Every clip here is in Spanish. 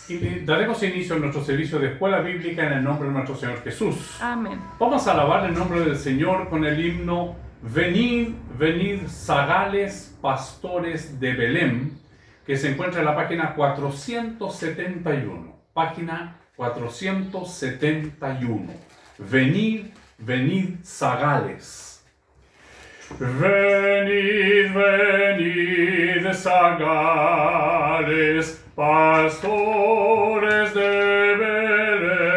Y daremos inicio a nuestro servicio de escuela bíblica en el nombre de nuestro Señor Jesús. Amén. Vamos a alabar el nombre del Señor con el himno Venid, venid, zagales, pastores de Belén, que se encuentra en la página 471. Página 471. Venid, venid, zagales. Venid, venid, zagales, pastores de Belén.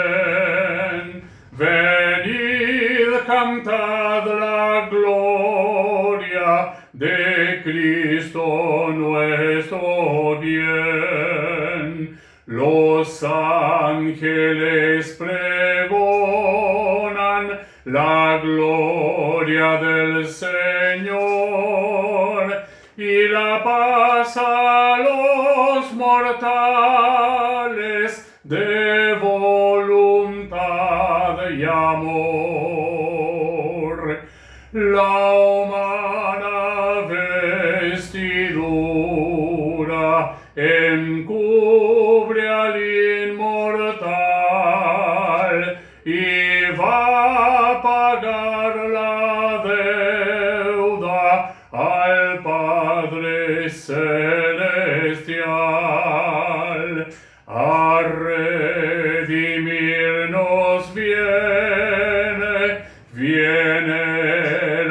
Venid, cantad la gloria de Cristo nuestro bien. Los ángeles pregonan la gloria del Señor y la paz a los mortales de voluntad y amor. La humana vestidura encubre al inmortal y va a pagar la deuda al Padre Celestial. A redimirnos viene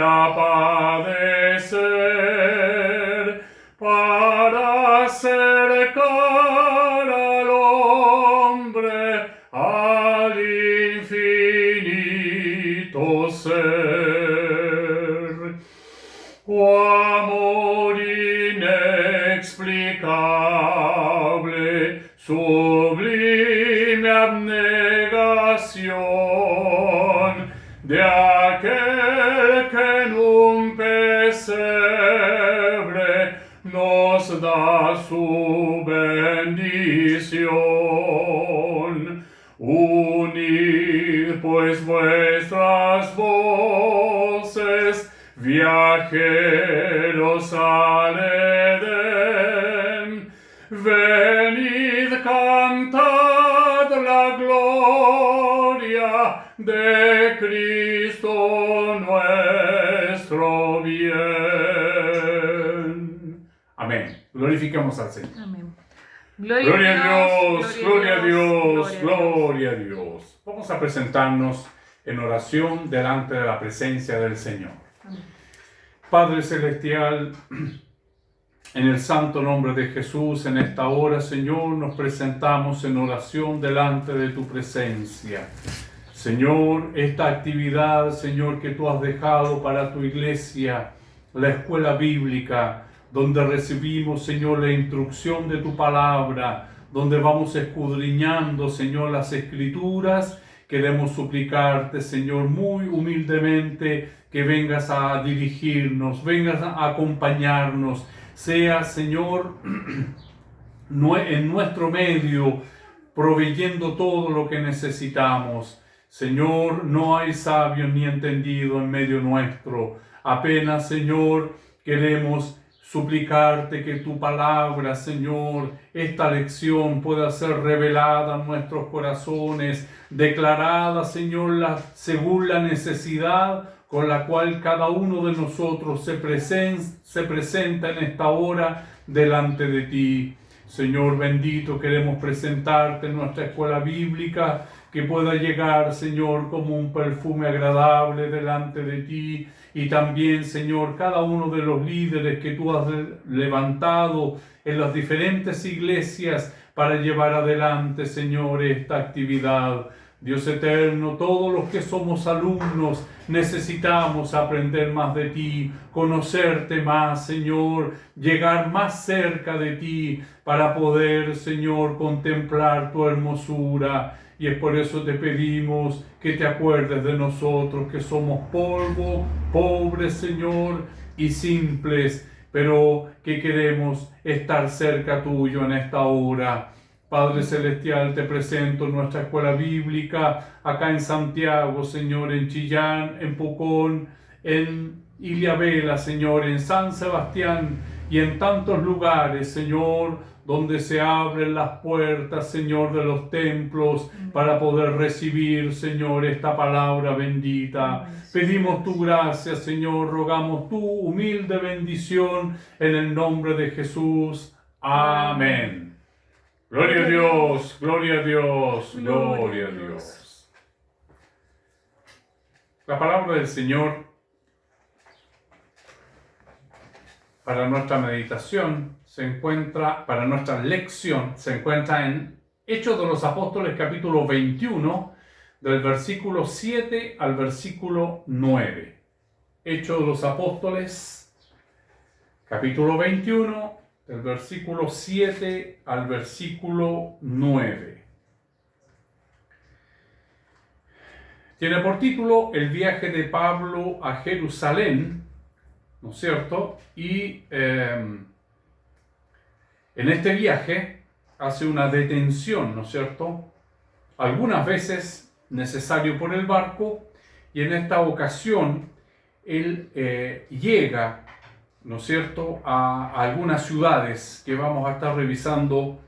a padecer para acercar al hombre al infinito ser. Oh amor inexplicable, sublime abnegación de aquel que en un pesebre nos da su bendición. Unid pues vuestras voces, viajeros al Edén. Venid, cantad la gloria de Cristo nuestro bien. Amén. Glorifiquemos al Señor. Amén. Gloria a Dios, gloria a Dios, gloria a Dios. Vamos a presentarnos en oración delante de la presencia del Señor. Amén. Padre Celestial, en el santo nombre de Jesús, en esta hora, Señor, nos presentamos en oración delante de tu presencia. Señor, esta actividad, Señor, que tú has dejado para tu iglesia, la escuela bíblica, donde recibimos, Señor, la instrucción de tu palabra, donde vamos escudriñando, Señor, las Escrituras. Queremos suplicarte, Señor, muy humildemente, que vengas a dirigirnos, vengas a acompañarnos. Sea, Señor, en nuestro medio, proveyendo todo lo que necesitamos. Señor, no hay sabio ni entendido en medio nuestro. Apenas, Señor, queremos suplicarte que tu palabra, Señor, esta lección pueda ser revelada en nuestros corazones, declarada, Señor, según la necesidad con la cual cada uno de nosotros se presenta en esta hora delante de ti. Señor bendito, queremos presentarte en nuestra escuela bíblica, que pueda llegar, Señor, como un perfume agradable delante de ti. Y también, Señor, cada uno de los líderes que tú has levantado en las diferentes iglesias para llevar adelante, Señor, esta actividad. Dios eterno, todos los que somos alumnos necesitamos aprender más de ti, conocerte más, Señor, llegar más cerca de ti para poder, Señor, contemplar tu hermosura. Y es por eso te pedimos que te acuerdes de nosotros, que somos polvo, pobres, Señor, y simples, pero que queremos estar cerca tuyo en esta hora. Padre Celestial, te presento nuestra escuela bíblica acá en Santiago, Señor, en Chillán, en Pucón, en Iliabela, Señor, en San Sebastián, y en tantos lugares, Señor, donde se abren las puertas, Señor, de los templos para poder recibir, Señor, esta palabra bendita. Pedimos tu gracia, Señor, rogamos tu humilde bendición en el nombre de Jesús. Amén. Gloria a Dios, gloria a Dios, gloria a Dios. La palabra del Señor para nuestra meditación para nuestra lección, se encuentra en Hechos de los Apóstoles, capítulo 21, del versículo 7 al versículo 9. Hechos de los Apóstoles, capítulo 21, del versículo 7 al versículo 9. Tiene por título El viaje de Pablo a Jerusalén, ¿no es cierto? Y en este viaje hace una detención, ¿no es cierto? Algunas veces necesario por el barco, y en esta ocasión él llega, ¿no es cierto?, a algunas ciudades que vamos a estar revisando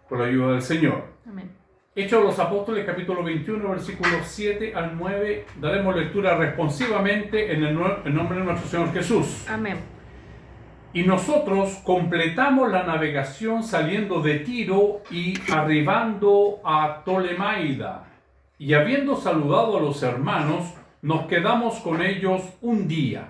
por la ayuda del Señor. Amén. Hechos de los Apóstoles, capítulo 21, versículos 7 al 9, daremos lectura responsivamente en el nombre de nuestro Señor Jesús. Amén. Y nosotros completamos la navegación saliendo de Tiro y arribando a Ptolemaida. Y habiendo saludado a los hermanos, nos quedamos con ellos un día.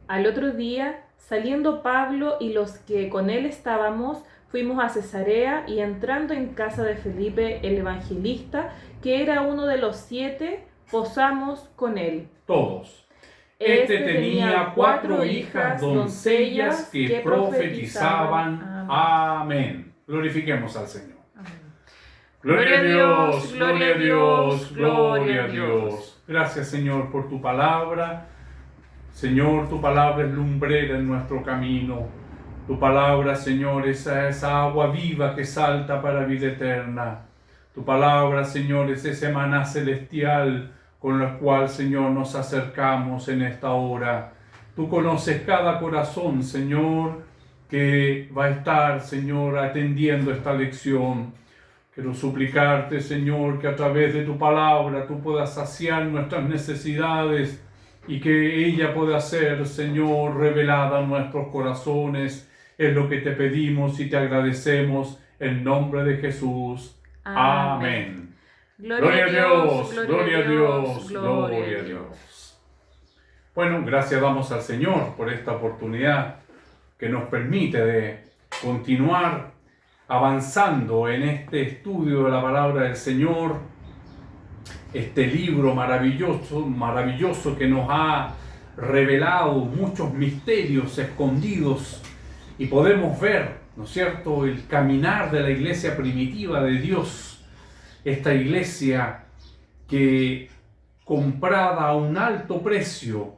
Al otro día, saliendo Pablo y los que con él estábamos, fuimos a Cesarea, y entrando en casa de Felipe el evangelista, que era uno de los 7, posamos con él. Todos. Este tenía 4 hijas doncellas que profetizaban. Amén. Glorifiquemos al Señor. Amén. Gloria a Dios, gloria a Dios, gloria a Dios. Gracias, Señor, por tu palabra. Señor, tu palabra es lumbrera en nuestro camino. Tu palabra, Señor, es esa agua viva que salta para vida eterna. Tu palabra, Señor, es ese maná celestial con el cual, Señor, nos acercamos en esta hora. Tú conoces cada corazón, Señor, que va a estar, Señor, atendiendo esta lección. Quiero suplicarte, Señor, que a través de tu palabra tú puedas saciar nuestras necesidades y que ella pueda ser, Señor, revelada en nuestros corazones. Es lo que te pedimos y te agradecemos en nombre de Jesús. Amén. Gloria a Dios, gloria a Dios, gloria a Dios. Bueno, gracias damos al Señor por esta oportunidad que nos permite de continuar avanzando en este estudio de la palabra del Señor, este libro maravilloso que nos ha revelado muchos misterios escondidos, y podemos ver, ¿no es cierto?, el caminar de la iglesia primitiva de Dios. Esta iglesia que, comprada a un alto precio,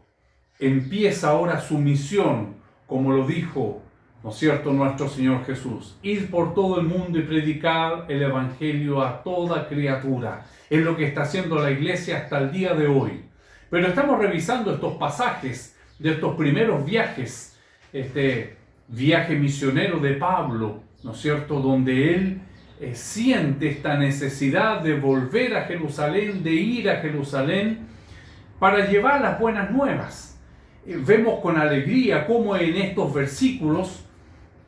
empieza ahora su misión, como lo dijo, ¿no es cierto?, nuestro Señor Jesús. Ir por todo el mundo y predicar el Evangelio a toda criatura. Es lo que está haciendo la iglesia hasta el día de hoy. Pero estamos revisando estos pasajes de estos primeros viajes, este viaje misionero de Pablo, ¿no es cierto?, donde él siente esta necesidad de volver a Jerusalén, de ir a Jerusalén para llevar las buenas nuevas. Vemos con alegría cómo en estos versículos,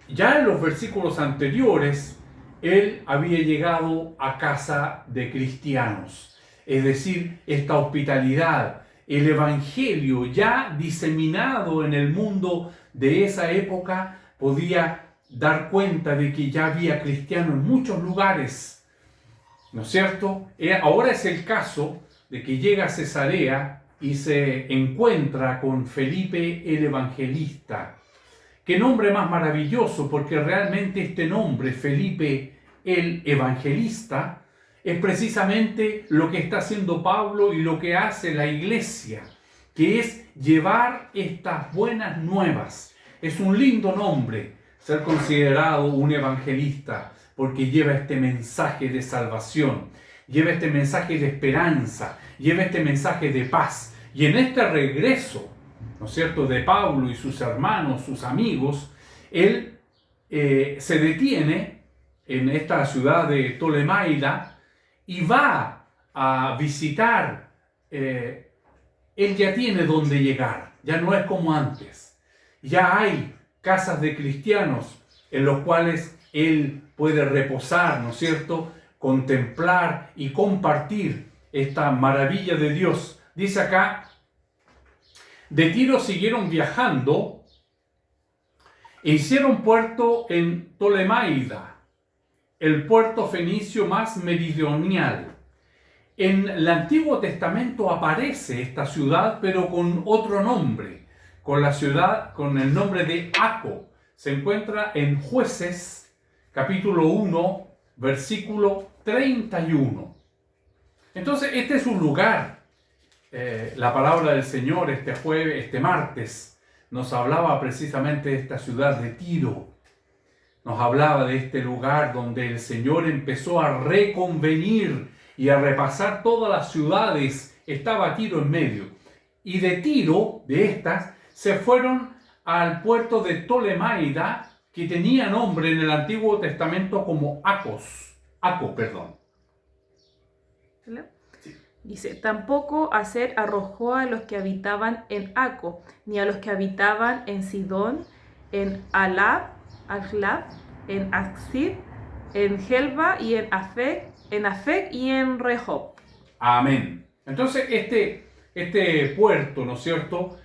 ya en los versículos anteriores, él había llegado a casa de cristianos. Es decir, esta hospitalidad, el evangelio ya diseminado en el mundo de esa época, podía dar cuenta de que ya había cristianos en muchos lugares, ¿no es cierto? Ahora es el caso de que llega a Cesarea y se encuentra con Felipe el evangelista. Qué nombre más maravilloso, porque realmente este nombre, Felipe el evangelista, es precisamente lo que está haciendo Pablo y lo que hace la iglesia, que es llevar estas buenas nuevas. Es un lindo nombre ser considerado un evangelista, porque lleva este mensaje de salvación, lleva este mensaje de esperanza, lleva este mensaje de paz. Y en este regreso ¿no es cierto?, de Pablo y sus hermanos, sus amigos, él se detiene en esta ciudad de Tolemaida y va a visitar. Él ya tiene dónde llegar, ya no es como antes. Ya hay casas de cristianos en los cuales él puede reposar, ¿no es cierto?, contemplar y compartir esta maravilla de Dios. Dice acá, de Tiro siguieron viajando e hicieron puerto en Tolemaida, el puerto fenicio más meridional. En el Antiguo Testamento aparece esta ciudad, pero con otro nombre, con el nombre de Aco. Se encuentra en Jueces, capítulo 1, versículo 31. Entonces, este es un lugar. La palabra del Señor este martes, nos hablaba precisamente de esta ciudad de Tiro. Nos hablaba de este lugar donde el Señor empezó a reconvenir y a repasar todas las ciudades. Estaba Tiro en medio. Y de Tiro, de estas, se fueron al puerto de Tolemaida, que tenía nombre en el Antiguo Testamento como Aco. Sí. Dice, tampoco Aser arrojó a los que habitaban en Aco, ni a los que habitaban en Sidón, en Ahlab, en Aksib, en Helba y en Afec y en Rehob. Amén. Entonces este puerto, ¿no es cierto?,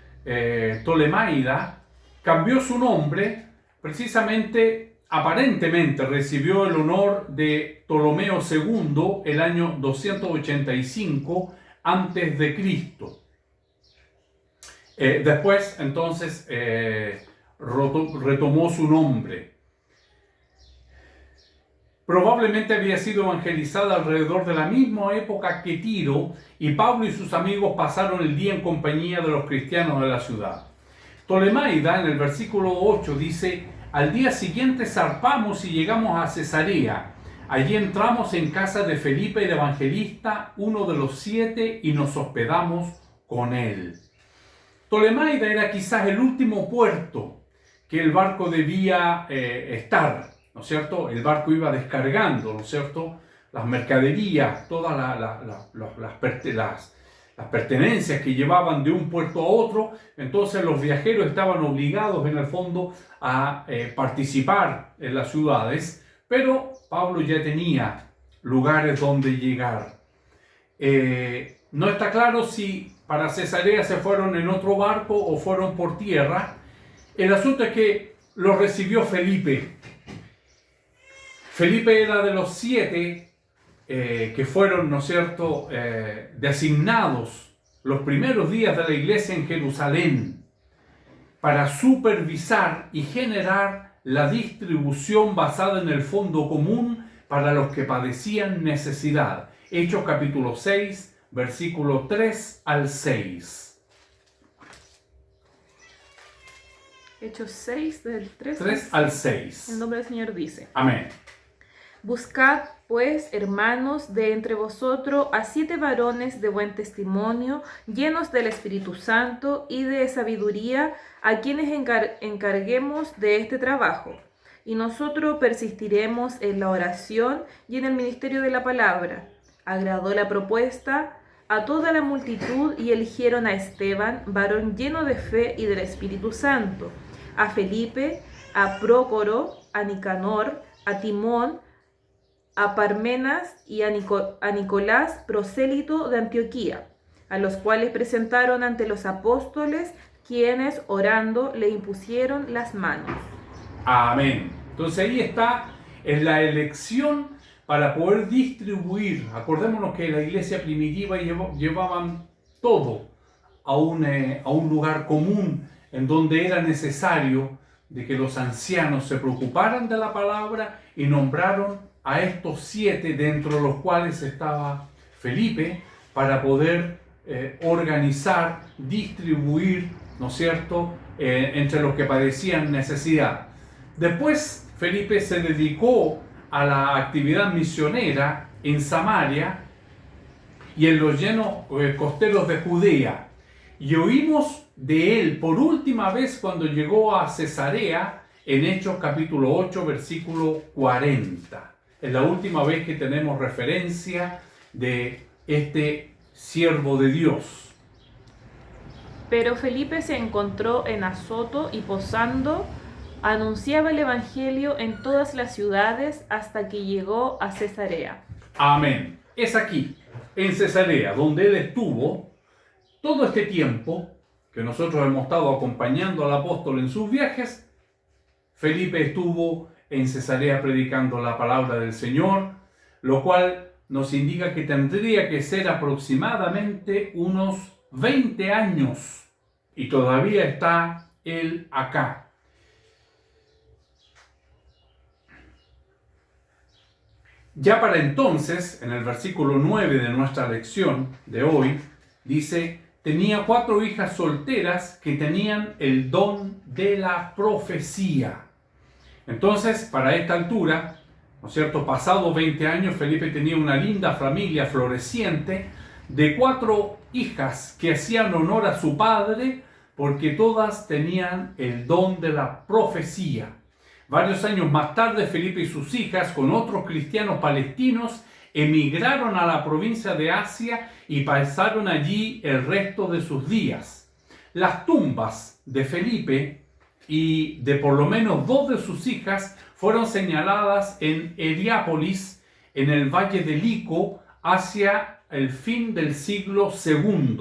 Tolemaida, cambió su nombre precisamente, aparentemente recibió el honor de Ptolomeo II el año 285 antes de Cristo. Después, entonces, retomó su nombre. Probablemente había sido evangelizada alrededor de la misma época que Tiro, y Pablo y sus amigos pasaron el día en compañía de los cristianos de la ciudad. Tolemaida, en el versículo 8, dice: al día siguiente zarpamos y llegamos a Cesarea. Allí entramos en casa de Felipe el evangelista, uno de los 7, y nos hospedamos con él. Tolemaida era quizás el último puerto que el barco debía estar, ¿no es cierto? El barco iba descargando, ¿no es cierto?, las mercaderías, todas las pertenencias que llevaban de un puerto a otro. Entonces los viajeros estaban obligados en el fondo a participar en las ciudades, pero Pablo ya tenía lugares donde llegar. No está claro si para Cesarea se fueron en otro barco o fueron por tierra. El asunto es que los recibió Felipe. Felipe era de los 7 que fueron, ¿no es cierto?, designados los primeros días de la iglesia en Jerusalén para supervisar y generar la distribución basada en el fondo común para los que padecían necesidad. Hechos capítulo 6, versículo 3 al 6. Hechos 6, del 3 al 6. El nombre del Señor dice: Amén. Buscad, pues, hermanos, de entre vosotros a 7 varones de buen testimonio, llenos del Espíritu Santo y de sabiduría, a quienes encarguemos de este trabajo. Y nosotros persistiremos en la oración y en el ministerio de la palabra. Agradó la propuesta a toda la multitud y eligieron a Esteban, varón lleno de fe y del Espíritu Santo, a Felipe, a Prócoro, a Nicanor, a Timón, a Parmenas y a Nicolás, prosélito de Antioquía, a los cuales presentaron ante los apóstoles, quienes, orando, le impusieron las manos. Amén. Entonces ahí está, es la elección para poder distribuir. Acordémonos que la iglesia primitiva llevaban todo a un lugar común, en donde era necesario de que los ancianos se preocuparan de la palabra, y nombraron a estos 7, dentro de los cuales estaba Felipe, para poder organizar, distribuir, ¿no es cierto?, entre los que padecían necesidad. Después Felipe se dedicó a la actividad misionera en Samaria y en los llanos costeros de Judea. Y oímos de él por última vez cuando llegó a Cesarea en Hechos capítulo 8, versículo 40. Es la última vez que tenemos referencia de este siervo de Dios. Pero Felipe se encontró en Azoto y posando, anunciaba el evangelio en todas las ciudades hasta que llegó a Cesarea. Amén. Es aquí, en Cesarea, donde él estuvo todo este tiempo que nosotros hemos estado acompañando al apóstol en sus viajes. Felipe estuvo en Cesarea predicando la palabra del Señor, lo cual nos indica que tendría que ser aproximadamente unos 20 años y todavía está él acá. Ya para entonces, en el versículo 9 de nuestra lección de hoy, dice: tenía 4 hijas solteras que tenían el don de la profecía. Entonces, para esta altura, ¿no es cierto?, pasados 20 años, Felipe tenía una linda familia floreciente de 4 hijas que hacían honor a su padre porque todas tenían el don de la profecía. Varios años más tarde, Felipe y sus hijas, con otros cristianos palestinos, emigraron a la provincia de Asia y pasaron allí el resto de sus días. Las tumbas de Felipe y de por lo menos 2 de sus hijas fueron señaladas en Heriápolis, en el valle de Lico, hacia el fin del siglo II.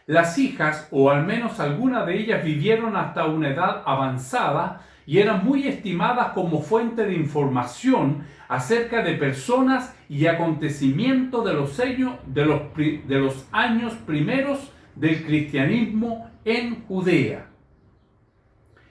Las hijas, o al menos alguna de ellas, vivieron hasta una edad avanzada y eran muy estimadas como fuente de información acerca de personas y acontecimientos de los años primeros del cristianismo en Judea.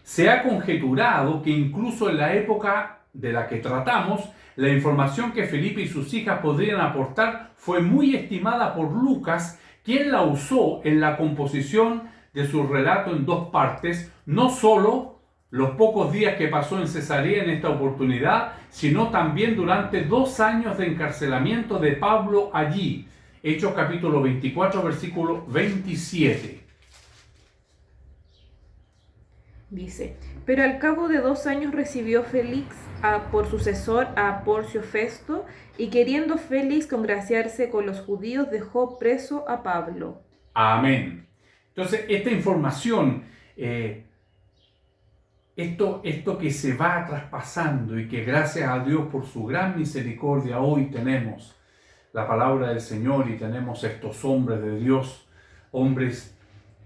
Se ha conjeturado que incluso en la época de la que tratamos, la información que Felipe y sus hijas podrían aportar fue muy estimada por Lucas, quien la usó en la composición de su relato en 2 partes, no solo los pocos días que pasó en Cesarea en esta oportunidad, sino también durante 2 años de encarcelamiento de Pablo allí. Hechos capítulo 24, versículo 27. Dice: pero al cabo de 2 años recibió Félix por sucesor a Porcio Festo, y queriendo Félix congraciarse con los judíos, dejó preso a Pablo. Amén. Entonces, esta información, esto que se va traspasando y que gracias a Dios por su gran misericordia hoy tenemos la palabra del Señor y tenemos estos hombres de Dios, hombres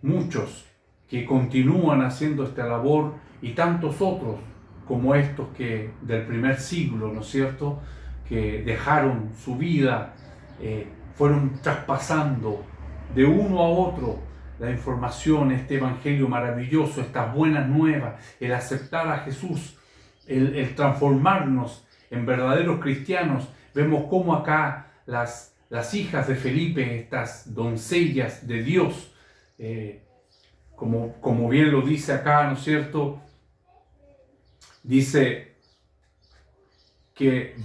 muchos que continúan haciendo esta labor, y tantos otros como estos que del primer siglo, ¿no es cierto?, que dejaron su vida, fueron traspasando de uno a otro la información, este evangelio maravilloso, estas buenas nuevas, el aceptar a Jesús, el transformarnos en verdaderos cristianos. Vemos cómo acá las hijas de Felipe, estas doncellas de Dios, como bien lo dice acá, ¿no es cierto?, dice que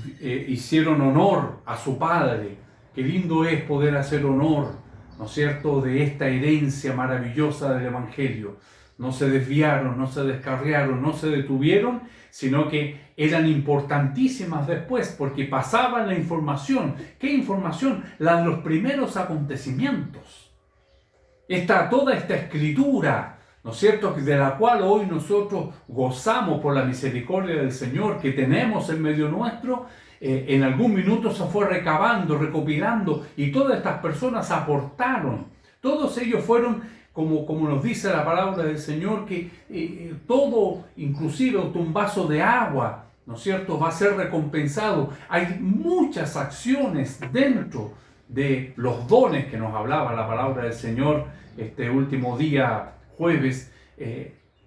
hicieron honor a su padre. Qué lindo es poder hacer honor, ¿no es cierto?, de esta herencia maravillosa del Evangelio. No se desviaron, no se descarriaron, no se detuvieron, sino que eran importantísimas después, porque pasaban la información. ¿Qué información? La de los primeros acontecimientos. Toda esta escritura, ¿no es cierto?, de la cual hoy nosotros gozamos por la misericordia del Señor que tenemos en medio nuestro, en algún minuto se fue recabando, recopilando, y todas estas personas aportaron. Todos ellos fueron, como nos dice la palabra del Señor, que todo, inclusive un vaso de agua, ¿no es cierto?, va a ser recompensado. Hay muchas acciones dentro de los dones que nos hablaba la palabra del Señor este último día, jueves,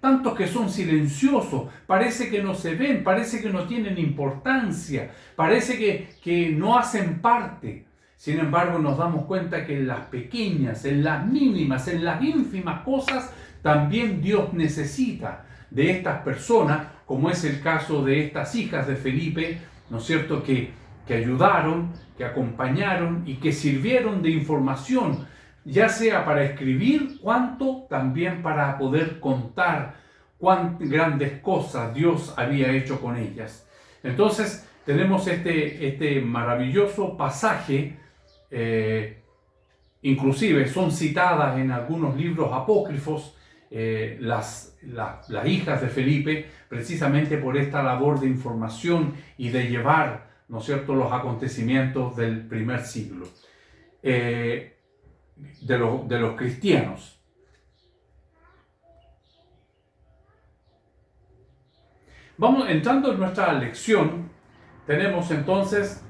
tantos que son silenciosos, parece que no se ven, parece que no tienen importancia, parece que no hacen parte. Sin embargo, nos damos cuenta que en las pequeñas, en las mínimas, en las ínfimas cosas, también Dios necesita de estas personas, como es el caso de estas hijas de Felipe, ¿no es cierto?, que ayudaron, que acompañaron y que sirvieron de información ya sea para escribir, cuanto también para poder contar cuán grandes cosas Dios había hecho con ellas. Entonces tenemos este maravilloso pasaje, inclusive son citadas en algunos libros apócrifos las hijas de Felipe, precisamente por esta labor de información y de llevar, ¿no es cierto?, los acontecimientos del primer siglo de los cristianos. Vamos entrando en nuestra lección. Tenemos entonces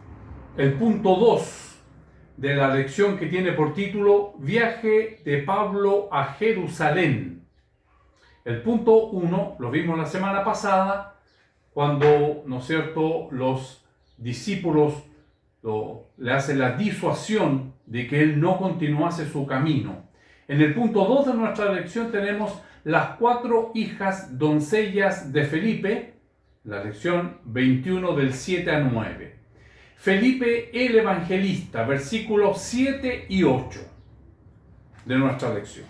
el punto 2 de la lección, que tiene por título Viaje de Pablo a Jerusalén. El punto 1 lo vimos la semana pasada, cuando, ¿no es cierto?, los discípulos le hacen la disuasión de que él no continuase su camino. En el punto 2 de nuestra lección tenemos las 4 hijas doncellas de Felipe, la lección 21 del 7 a 9. Felipe el Evangelista, versículos 7 y 8 de nuestra lección.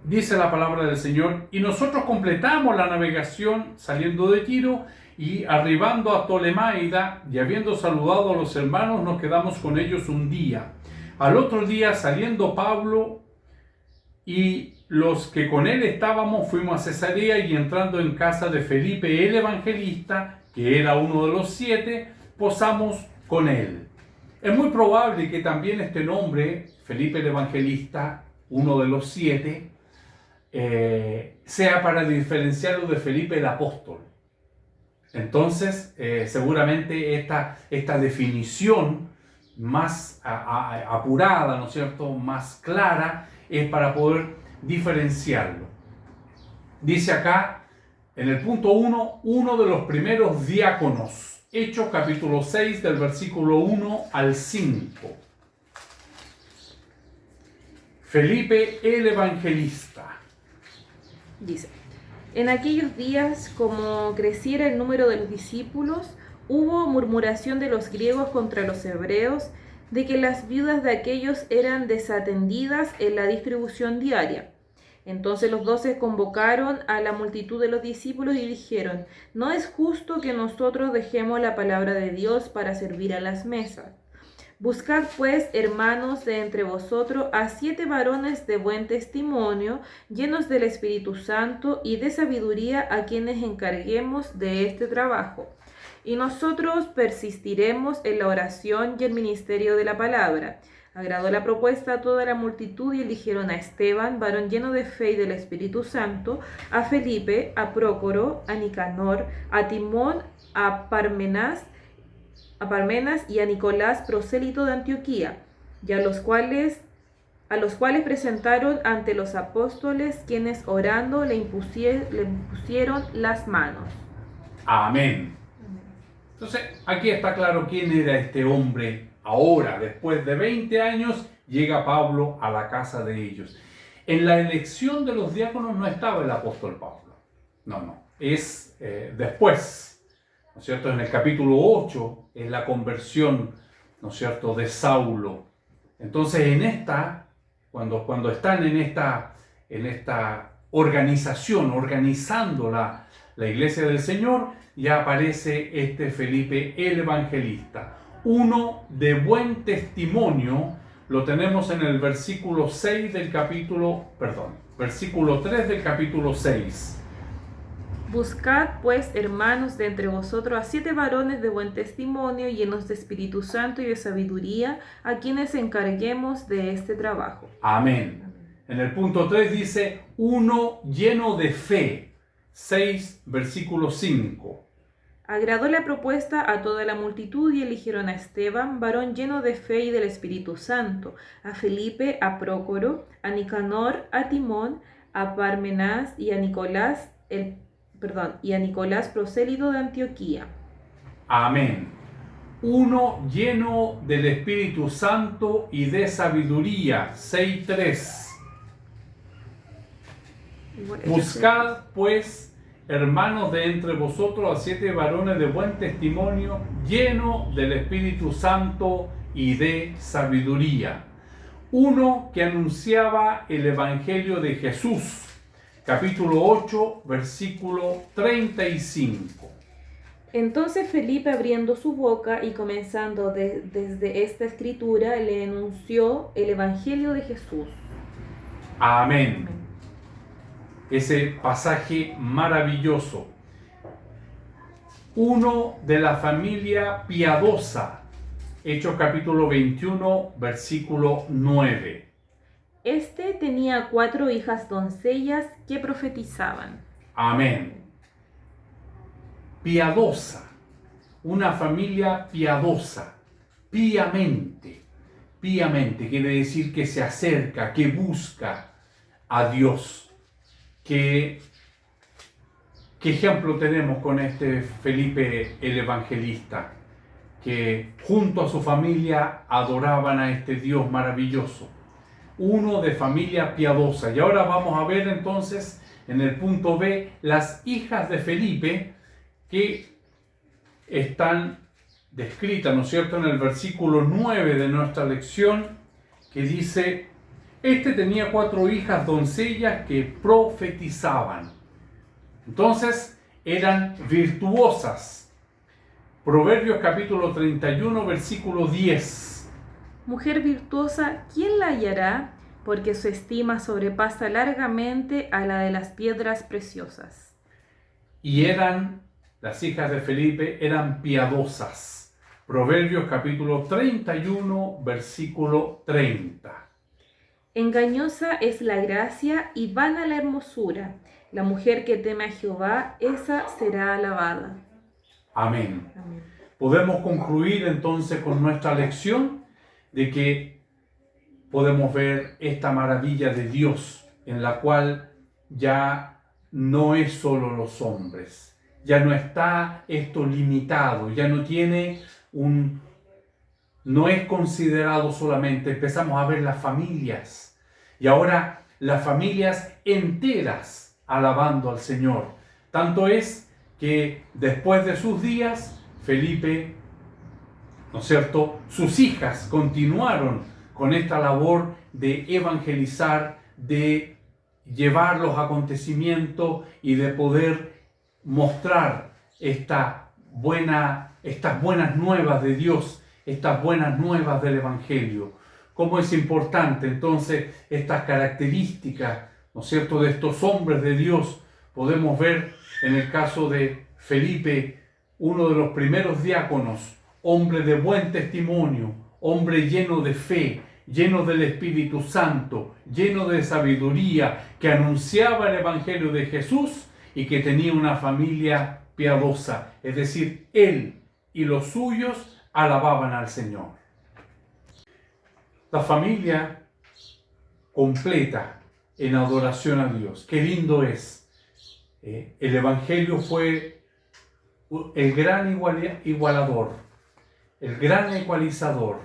Dice la palabra del Señor: y nosotros completamos la navegación saliendo de Tiro y arribando a Ptolemaida, y habiendo saludado a los hermanos, nos quedamos con ellos un día. Al otro día, saliendo Pablo y los que con él estábamos, fuimos a Cesarea, y entrando en casa de Felipe el Evangelista, que era uno de los 7, posamos con él. Es muy probable que también este nombre, Felipe el Evangelista, uno de los 7, sea para diferenciarlo de Felipe el Apóstol. Entonces, seguramente esta definición más apurada, ¿no es cierto?, más clara, es para poder diferenciarlo. Dice acá, en el punto 1, uno de los primeros diáconos. Hechos capítulo 6, del versículo 1 al 5. Felipe el Evangelista. Dice: en aquellos días, como creciera el número de los discípulos, hubo murmuración de los griegos contra los hebreos, de que las viudas de aquellos eran desatendidas en la distribución diaria. Entonces los 12 convocaron a la multitud de los discípulos y dijeron: no es justo que nosotros dejemos la palabra de Dios para servir a las mesas. Buscad pues, hermanos, de entre vosotros a 7 varones de buen testimonio, llenos del Espíritu Santo y de sabiduría, a quienes encarguemos de este trabajo. Y nosotros persistiremos en la oración y el ministerio de la palabra. Agradó la propuesta a toda la multitud, y eligieron a Esteban, varón lleno de fe y del Espíritu Santo, a Felipe, a Prócoro, a Nicanor, a Timón, a Parmenas y a Nicolás, prosélito de Antioquía, y a los cuales presentaron ante los apóstoles, quienes orando le impusieron las manos. Amén. Entonces, aquí está claro quién era este hombre. Ahora, después de 20 años, llega Pablo a la casa de ellos. En la elección de los diáconos no estaba el apóstol Pablo. No. Es después. ¿No es cierto? En el capítulo 8 es la conversión, ¿no es cierto?, de Saulo. Entonces, cuando están en esta organización, organizando la iglesia del Señor, ya aparece este Felipe el Evangelista. Uno de buen testimonio, lo tenemos en el versículo 3 del capítulo 6. Buscad pues, hermanos, de entre vosotros a 7 varones de buen testimonio, llenos de Espíritu Santo y de sabiduría, a quienes encarguemos de este trabajo. Amén. En el punto 3 dice, uno lleno de fe. 6, versículo 5. Agradó la propuesta a toda la multitud, y eligieron a Esteban, varón lleno de fe y del Espíritu Santo, a Felipe, a Prócoro, a Nicanor, a Timón, a Parmenas y a Nicolás, prosélito de Antioquía. Amén. Uno lleno del Espíritu Santo y de sabiduría. 6:3. Buscad pues, hermanos de entre vosotros, a 7 varones de buen testimonio, llenos del Espíritu Santo y de sabiduría. Uno que anunciaba el Evangelio de Jesús, capítulo 8, versículo 35. Entonces Felipe, abriendo su boca y comenzando desde esta escritura, le enunció el Evangelio de Jesús. Amén. Ese pasaje maravilloso. Uno de la familia piadosa. Hechos capítulo 21, versículo 9. Este tenía 4 hijas doncellas que profetizaban. Amén. Piadosa. Una familia piadosa. Piamente. Piamente quiere decir que se acerca, que busca a Dios. ¿Qué ejemplo tenemos con este Felipe el Evangelista? Que junto a su familia adoraban a este Dios maravilloso. Uno de familia piadosa. Y ahora vamos a ver entonces en el punto B las hijas de Felipe que están descritas, ¿no es cierto?, en el versículo 9 de nuestra lección, que dice: este tenía 4 hijas doncellas que profetizaban. Entonces eran virtuosas. Proverbios capítulo 31, versículo 10. Mujer virtuosa, ¿quién la hallará? Porque su estima sobrepasa largamente a la de las piedras preciosas. Y las hijas de Felipe eran piadosas. Proverbios capítulo 31, versículo 30. Engañosa es la gracia y vana la hermosura. La mujer que teme a Jehová, esa será alabada. Amén. Amén. Podemos concluir entonces con nuestra lección de que podemos ver esta maravilla de Dios, en la cual ya no es solo los hombres, ya no está esto limitado, ya no tiene no es considerado solamente, empezamos a ver las familias, y ahora las familias enteras alabando al Señor. Tanto es que después de sus días, Felipe, ¿no es cierto?, sus hijas continuaron con esta labor de evangelizar, de llevar los acontecimientos y de poder mostrar estas buenas nuevas de Dios, estas buenas nuevas del Evangelio. Cómo es importante entonces estas características, ¿no es cierto?, de estos hombres de Dios. Podemos ver en el caso de Felipe, uno de los primeros diáconos, hombre de buen testimonio, hombre lleno de fe, lleno del Espíritu Santo, lleno de sabiduría, que anunciaba el Evangelio de Jesús y que tenía una familia piadosa. Es decir, él y los suyos alababan al Señor. La familia completa en adoración a Dios. Qué lindo es. El Evangelio fue el gran igualador, el gran ecualizador.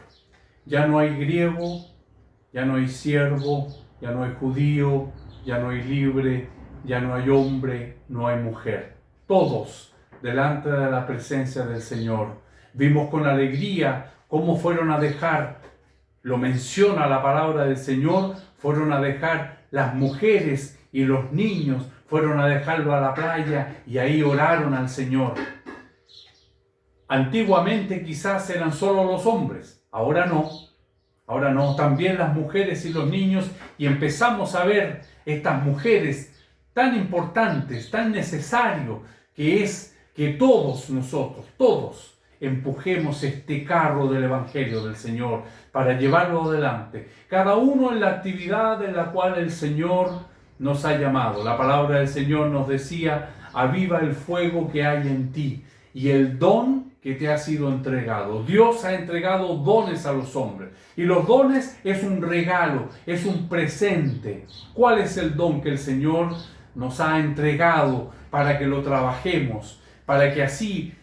Ya no hay griego, ya no hay siervo, ya no hay judío, ya no hay libre, ya no hay hombre, no hay mujer. Todos delante de la presencia del Señor. Vimos con alegría cómo fueron a dejar, lo menciona la palabra del Señor, fueron a dejar las mujeres y los niños, fueron a dejarlo a la playa y ahí oraron al Señor. Antiguamente quizás eran solo los hombres, ahora no, también las mujeres y los niños, y empezamos a ver estas mujeres tan importantes, tan necesario, que es que todos nosotros, todos, empujemos este carro del Evangelio del Señor para llevarlo adelante, cada uno en la actividad en la cual el Señor nos ha llamado. La palabra del Señor nos decía: aviva el fuego que hay en ti y el don que te ha sido entregado. Dios ha entregado dones a los hombres y los dones es un regalo, es un presente. ¿Cuál es el don que el Señor nos ha entregado para que lo trabajemos? Para que así,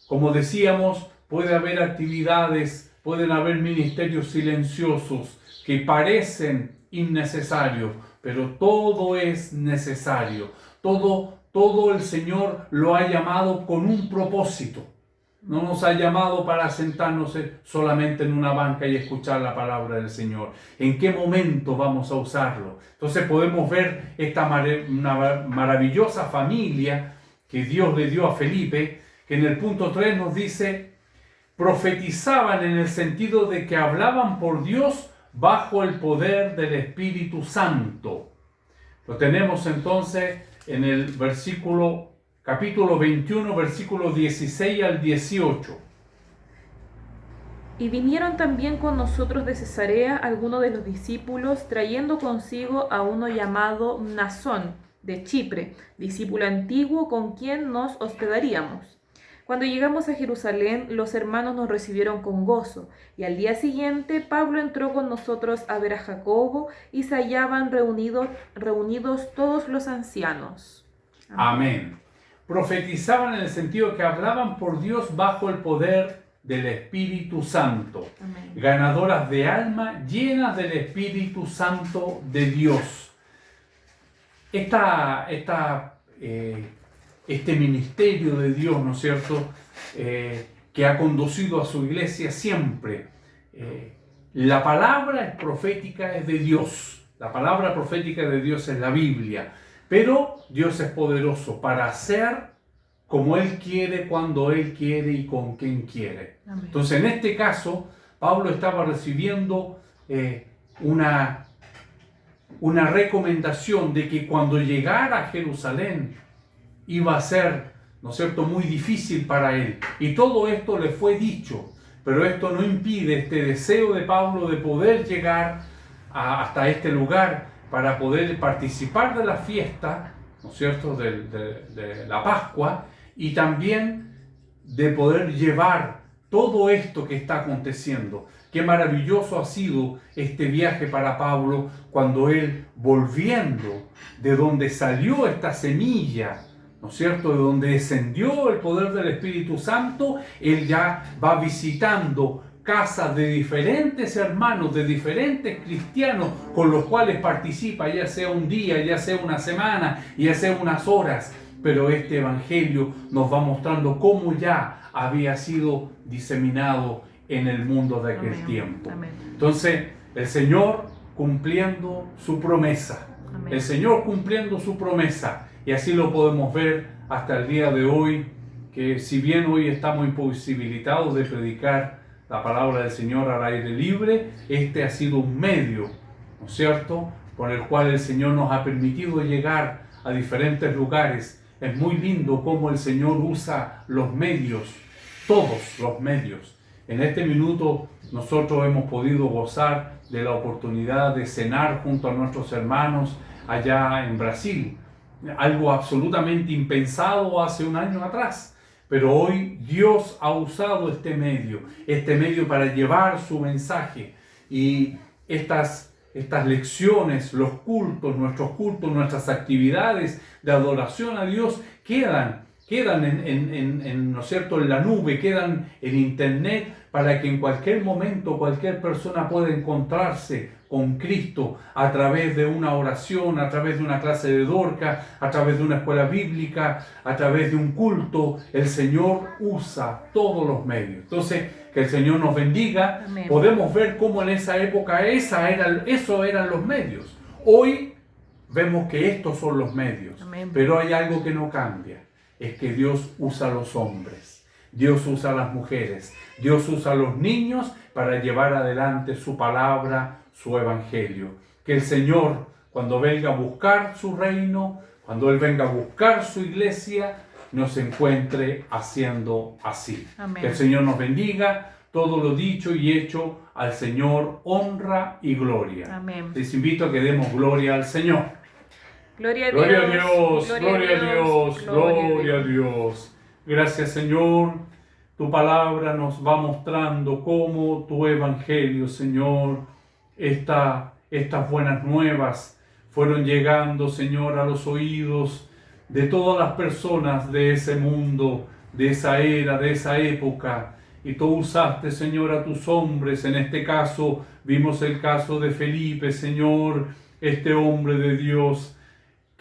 como decíamos, puede haber actividades, pueden haber ministerios silenciosos que parecen innecesarios, pero todo es necesario. Todo todo el Señor lo ha llamado con un propósito. No nos ha llamado para sentarnos solamente en una banca y escuchar la palabra del Señor. ¿En qué momento vamos a usarlo? Entonces podemos ver esta una maravillosa familia que Dios le dio a Felipe, que en el punto 3 nos dice, profetizaban en el sentido de que hablaban por Dios bajo el poder del Espíritu Santo. Lo tenemos entonces en el capítulo 21, versículos 16 al 18. Y vinieron también con nosotros de Cesarea algunos de los discípulos, trayendo consigo a uno llamado Mnasón, de Chipre, discípulo antiguo con quien nos hospedaríamos. Cuando llegamos a Jerusalén, los hermanos nos recibieron con gozo, y al día siguiente Pablo entró con nosotros a ver a Jacobo, y se hallaban reunidos todos los ancianos. Amén. Profetizaban en el sentido que hablaban por Dios bajo el poder del Espíritu Santo. Amén. Ganadoras de alma, llenas del Espíritu Santo de Dios. Este ministerio de Dios, ¿no es cierto?, que ha conducido a su iglesia siempre. La palabra profética es de Dios. La palabra profética de Dios es la Biblia. Pero Dios es poderoso para hacer como Él quiere, cuando Él quiere y con quien quiere. Amén. Entonces, en este caso, Pablo estaba recibiendo una recomendación de que cuando llegara a Jerusalén iba a ser, ¿no es cierto?, muy difícil para él. Y todo esto le fue dicho, pero esto no impide este deseo de Pablo de poder llegar hasta este lugar para poder participar de la fiesta, ¿no es cierto?, de la Pascua, y también de poder llevar todo esto que está aconteciendo. Qué maravilloso ha sido este viaje para Pablo, cuando él, volviendo de donde salió esta semilla, ¿no es cierto?, de donde descendió el poder del Espíritu Santo, él ya va visitando casas de diferentes hermanos, de diferentes cristianos con los cuales participa, ya sea un día, ya sea una semana, ya sea unas horas. Pero este evangelio nos va mostrando cómo ya había sido diseminado en el mundo de aquel tiempo. Amén. Entonces, el Señor cumpliendo su promesa. Amén. El Señor cumpliendo su promesa. Y así lo podemos ver hasta el día de hoy, que si bien hoy estamos imposibilitados de predicar la palabra del Señor al aire libre, este ha sido un medio, ¿no es cierto?, por el cual el Señor nos ha permitido llegar a diferentes lugares. Es muy lindo cómo el Señor usa los medios, todos los medios. En este minuto nosotros hemos podido gozar de la oportunidad de cenar junto a nuestros hermanos allá en Brasil. Algo absolutamente impensado hace un año atrás. Pero hoy Dios ha usado este medio para llevar su mensaje. Y estas lecciones, los cultos, nuestras actividades de adoración a Dios quedan ¿no es cierto?, en la nube, quedan en internet, para que en cualquier momento cualquier persona pueda encontrarse con Cristo a través de una oración, a través de una clase de Dorca, a través de una escuela bíblica, a través de un culto. El Señor usa todos los medios. Entonces, que el Señor nos bendiga. Amén. Podemos ver cómo en esa época eso eran los medios. Hoy vemos que estos son los medios. Amén. Pero hay algo que no cambia. Es que Dios usa a los hombres. Dios usa a las mujeres, Dios usa a los niños para llevar adelante su palabra, su evangelio. Que el Señor, cuando venga a buscar su reino, cuando Él venga a buscar su iglesia, nos encuentre haciendo así. Amén. Que el Señor nos bendiga. Todo lo dicho y hecho, al Señor honra y gloria. Amén. Les invito a que demos gloria al Señor. Gloria a Dios. Gloria a Dios, Gloria gloria a Dios, gloria a Dios. Dios. Gracias, Señor. Tu palabra nos va mostrando cómo tu evangelio, Señor, estas buenas nuevas fueron llegando, Señor, a los oídos de todas las personas de ese mundo, de esa era, de esa época. Y tú usaste, Señor, a tus hombres. En este caso, vimos el caso de Felipe, Señor, este hombre de Dios,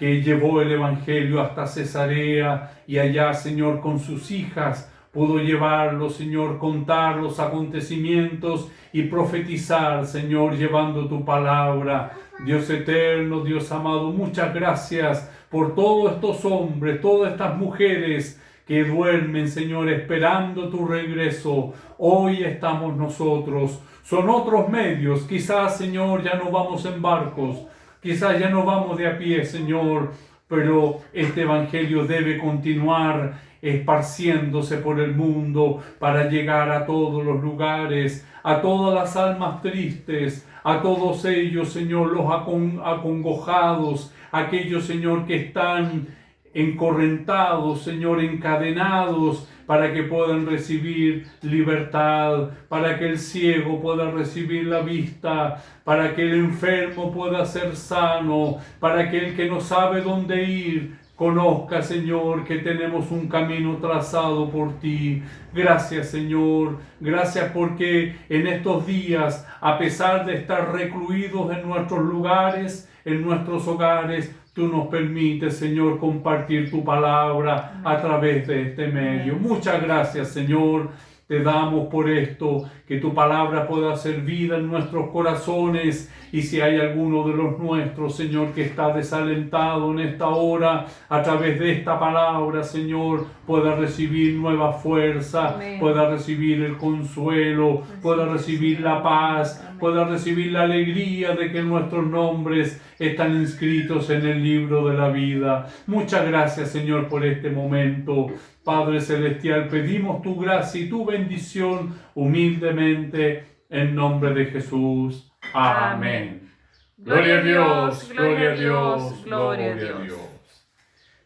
que llevó el Evangelio hasta Cesarea y allá, Señor, con sus hijas, pudo llevarlo, Señor, contar los acontecimientos y profetizar, Señor, llevando tu palabra. Dios eterno, Dios amado, muchas gracias por todos estos hombres, todas estas mujeres que duermen, Señor, esperando tu regreso. Hoy estamos nosotros. Son otros medios. Quizás, Señor, ya no vamos en barcos. Quizás ya no vamos de a pie, Señor. Pero este evangelio debe continuar esparciéndose por el mundo para llegar a todos los lugares, a todas las almas tristes, a todos ellos, Señor, los acongojados, aquellos, Señor, que están encorrentados, Señor, encadenados, para que puedan recibir libertad, para que el ciego pueda recibir la vista, para que el enfermo pueda ser sano, para que el que no sabe dónde ir conozca, Señor, que tenemos un camino trazado por ti. Gracias, Señor. Gracias porque en estos días, a pesar de estar recluidos en nuestros lugares, en nuestros hogares, tú nos permites, Señor, compartir tu palabra a través de este medio. Muchas gracias, Señor. Te damos por esto, que tu palabra pueda hacer vida en nuestros corazones. Y si hay alguno de los nuestros, Señor, que está desalentado en esta hora, a través de esta palabra, Señor, pueda recibir nueva fuerza, Amén. Pueda recibir el consuelo, pueda recibir la paz, Amén. pueda recibir la alegría de que nuestros nombres están inscritos en el libro de la vida. Muchas gracias, Señor, por este momento. Padre Celestial, pedimos tu gracia y tu bendición humildemente en nombre de Jesús. Amén. Gloria a Dios, gloria a Dios, gloria a Dios.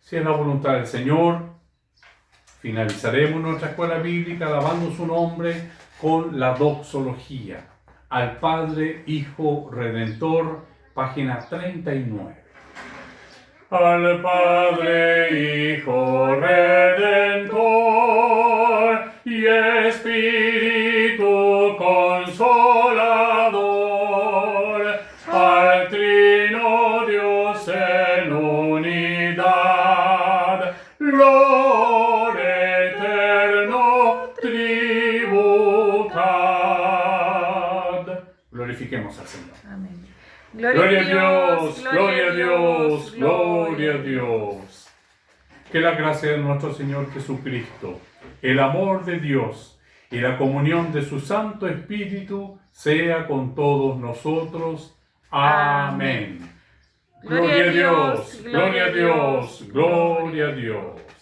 Si es la voluntad del Señor, finalizaremos nuestra escuela bíblica alabando su nombre con la doxología al Padre, Hijo, Redentor, página 39. Al Padre, Hijo, Redentor y Espíritu Consolador, al Trino Dios en unidad, gloria eterno tributad. Glorifiquemos al Señor. Amén. Gloria a Dios, gloria a Dios, gloria a Dios. Que la gracia de nuestro Señor Jesucristo, el amor de Dios y la comunión de su Santo Espíritu sea con todos nosotros. Amén. Gloria a Dios, gloria a Dios, gloria a Dios.